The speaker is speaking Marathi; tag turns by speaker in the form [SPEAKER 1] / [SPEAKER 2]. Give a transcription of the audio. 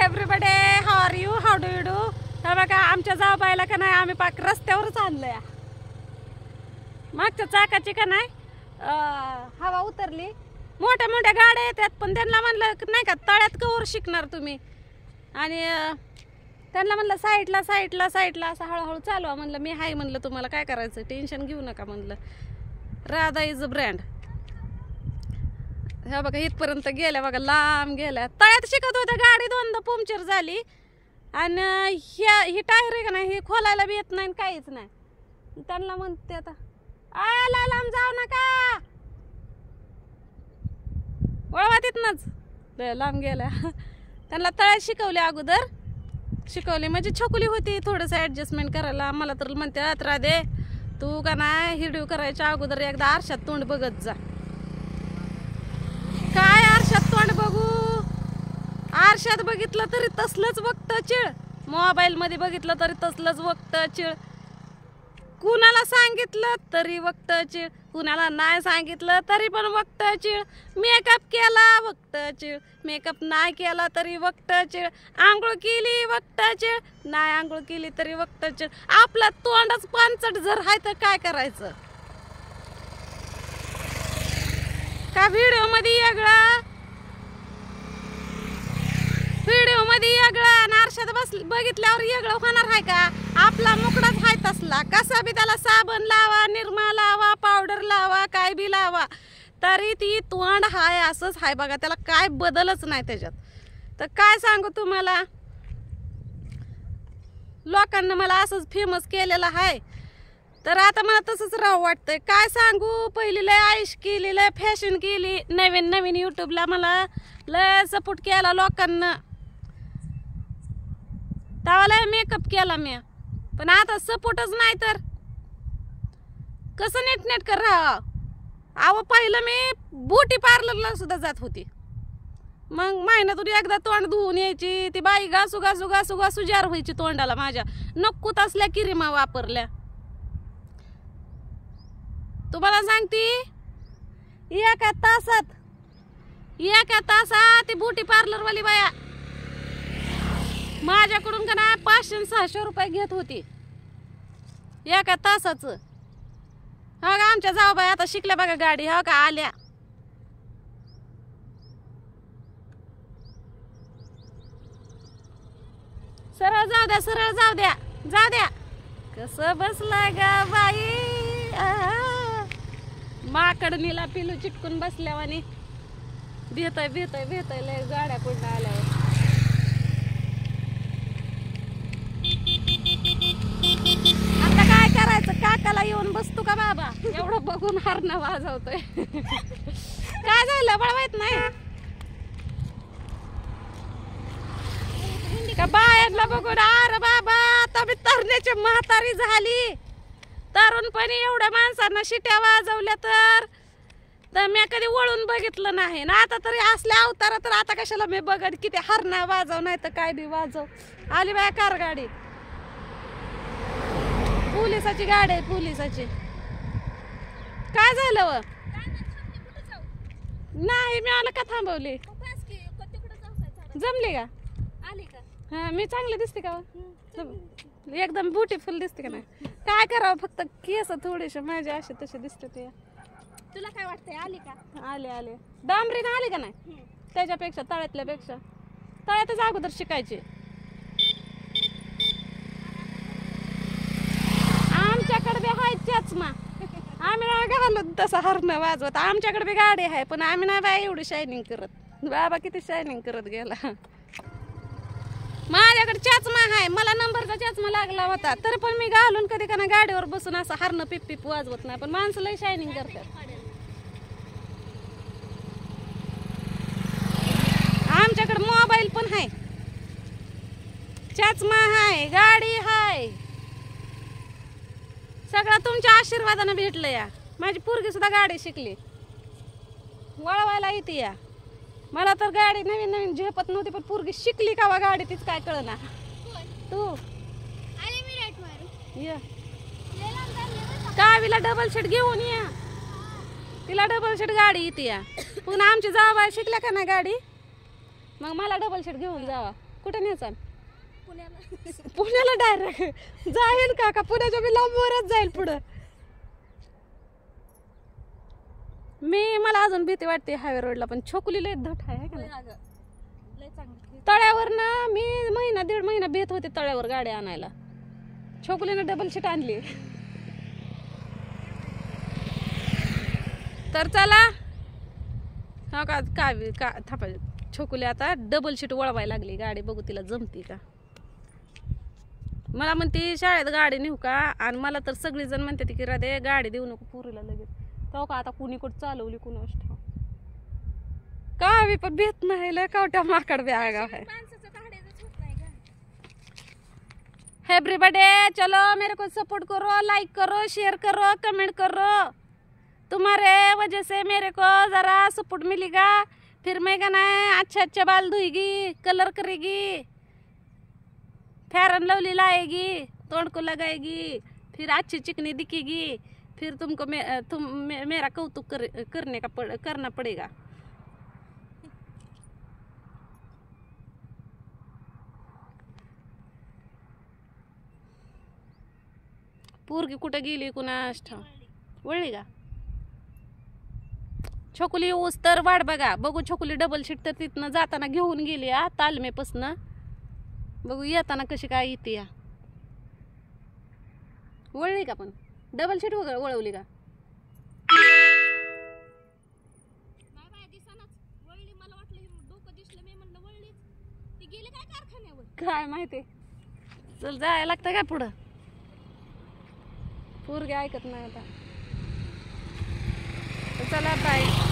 [SPEAKER 1] Everybody, how are you, how do you do. तर बघा आमच्या जावबाईला का नाही आम्ही पाक रस्त्यावरच आणलंय. मागच्या चाकाची का नाही हवा उतरली. मोठ्या मोठ्या गाड्या येतात पण त्यांना म्हणलं नाही का तळ्यात कवर शिकणार तुम्ही. आणि त्यांना म्हणलं साईडला साईडला साईडला असं हळूहळू चालवा. म्हणलं मी हाय म्हणलं तुम्हाला काय करायचं टेन्शन घेऊ नका म्हणलं. Radha is a brand. ह्या बघा इथपर्यंत गेल्या बघा लांब गेल्या. तळ्यात शिकत होत्या गाडी दोनदा पंक्चर झाली. आणि ही टायर आहे का नाही ही खोलायला बी येत नाही काहीच नाही. त्यांना म्हणते आता आला लांब जाऊ नका वळवा तिथनच लांब गेल्या. त्यांना तळ्यात शिकवले अगोदर शिकवले म्हणजे छकुली होती थोडंसं ॲडजस्टमेंट करायला. मला तर म्हणते राधे तू का नाही हिरडीव करायच्या अगोदर एकदा आरशात तोंड बघत जा. काय आरशात तोंड बघू. आरशात बघितलं तरी तसलंच बघतं चिळ. मोबाईल मध्ये बघितलं तरी तसलंच बघतं चिळ. कुणाला सांगितलं तरी बघतं चिळ. कुणाला नाही सांगितलं तरी पण बघतं चिळ. मेकअप केला बघतं चिळ. मेकअप नाही केला तरी बघतं चिळ. आंघोळ केली बघतं चिळ. नाही आंघोळ केली तरी बघतं चिळ. आपलं तोंडच पानचट जर आहे तर काय करायचं. का व्हिडिओ मध्ये वेगळं व्हिडिओ मध्ये वेगळं आणि आरशात बघितल्यावर वेगळं होणार आहे का. आपला मुकडाच आहे तसला. कसा बी त्याला साबण लावा निरमा लावा पावडर लावा काय बी लावा तरी ती तोंड हाय असंच हाय बघा. त्याला काय बदलच नाही त्याच्यात. तर काय सांगू तुम्हाला लोकांना मला असंच फेमस केलेलं आहे. तर आता मला तसंच राहू वाटतंय. काय सांगू पहिली लय आयुष केली लय फॅशन केली. नवीन नवीन यूट्यूबला मला लय सपोर्ट केला लोकांना. तेव्हा लय मेकअप केला मी. पण आता सपोर्टच नाही तर कसं नीटनेटकं राहावं. अहो पहिलं मी ब्युटी पार्लरला सुद्धा जात होती. मग महिन्यातून एकदा तोंड धुवून यायची. ती बाई घासू घासू घासू घासू जार व्हायची तोंडाला माझ्या. नको तसल्या क्रीमा वापरल्या. तुम्हाला सांगते एका तासात ती ब्युटी पार्लर वाली बाया माझ्याकडून का नाही 500-600 रुपये घेत होती एका तासाचं. हा का आमच्या जाऊबाई आता शिकल्या बघा गाडी. हा का आल्या. सरळ जाऊ द्या सरळ जाऊ द्या जाऊ द्या. कसं बसला गा बाई माकडणीला पिलू चिटकून बसल्यावानी भेतय भेतय भेतय लय गाड्या पुढे आल्यावर. आता काय करायचं काकाला येऊन बसतो का बाबा एवढं बघून हरणं वाजवतोय. काय झालं बळवायत नाही का बायांना बघून. अरे बाबा आता मी तरण्याची म्हातारी झाली. तरुणपणी एवढ्या माणसांना शिट्या वाजवल्या तर मी कधी वळून बघितलं नाही ना. आता तरी असल्या अवतारा तर आता कशाला मी बघत किती हरणा वाजव नाही तर काय बी वाजव. आली बाया कार गाडी पोलिसाची गाडी आहे पोलिसाची. काय झालं व नाही मी आला का थांबवली जमली का. हा मी चांगली दिसते का एकदम ब्युटिफुल दिसते का नाही. काय करावं फक्त केस थोडेसे माझे असे तसे दिसते ते.
[SPEAKER 2] तुला काय वाटतंय आली का.
[SPEAKER 1] आले आले डांबरीने आले का नाही. त्याच्यापेक्षा तळ्यातल्यापेक्षा तळ्यातच अगोदर शिकायचे. आमच्याकडे बी हाय चष्मा. आम्ही नाही घालू तसं हरणं वाजवत. आमच्याकडे बी गाडी आहे पण आम्ही नाही बाय एवढी शायनिंग करत. बाबा किती शायनिंग करत गेला. माझ्याकडे चष्मा आहे. मला नंबरचा चष्मा लागला होता तरी पण मी घालून कधी का नाही गाडीवर बसून असं हरणं पिप पिप वाजवत नाही. पण माणसं लय शायनिंग करतात. आमच्याकडे मोबाईल पण आहे चष्मा आहे गाडी आहे सगळं तुमच्या आशीर्वादानं भेटलं या. माझी पोरगी सुद्धा गाडी शिकली वळवायला येते या. मला तर गाडी नवीन नवीन झेपत नव्हती पण पोरगी शिकली का वा गाडी तीच काय कळना. तू कावीला डबल सीट घेऊन या. तिला डबल सीट गाडी येते या. पुन्हा आमची जावा शिकल्या का ना गाडी मग मला डबल सीट घेऊन जावा. कुठे न्यायचा
[SPEAKER 2] पुण्याला.
[SPEAKER 1] पुण्याला डायरेक्ट जाईल का पुण्याच्या मी लांबवरच जाईल पुढं. मला अजून भीती वाटते हायवे रोडला, पण छोकुली लय धट आहे का नाही?
[SPEAKER 2] लय चांगली.
[SPEAKER 1] तळ्यावर ना मी दीड महिना भीत होते तळ्यावर गाडी आणायला. छोकुलीनं डबल सीट आणली. तर चला हा का थांबा. छोकुली आता डबल सीट वळवायला लागली गाडी, बघू तिला जमती का. मला म्हणते शाळेत गाडी नेऊ का, आणि मला तर सगळीजण म्हणते की राधे गाडी देऊ नको पोरीला लगेच. तो का आता कुणीकडे चालवली कुणास ठाव. काय मी पण भेट नाही लय कावट्या माकड ब्यागाव है.
[SPEAKER 2] माणसाचं धाड्याचंच होत नाही गं.
[SPEAKER 1] एवरीबॉडी चलो मेरे को सपोर्ट करो, लाइक करो, शेयर करो, कमेंट करो. तुम्हारे वजह से मेरे को जरा सपोर्ट मिलेगा. फिर मैं क्या ना अच्छा बाल धोएगी, कलर करेगी, फेयर एंड लवली लाएगी, तोड़ को लगाएगी, फिर अच्छी चिकनी दिखेगी. फिर तुमको मेरा कौतुक करना पड़ेगा. पोरगी कुठं गेली कुणास ठाव. वळली का छोकुली? ऊस तर वाट बघू छोकुली डबल सीट तर तिथनं जाताना घेऊन गेली तालमेपासनं. बघू येताना कशी काय येते या. वळली का पण डबल सीट वळवली का?
[SPEAKER 2] नाही बाय दिसनाच. वळली. मला वाटलं डोकं दिसलं, मी म्हणलं वळलीच. ती गेली काय कारखान्यावर?
[SPEAKER 1] काय माहिती. चल जायला लागतं का पुढं. पोरगी ऐकत नाही आता. चला बाय.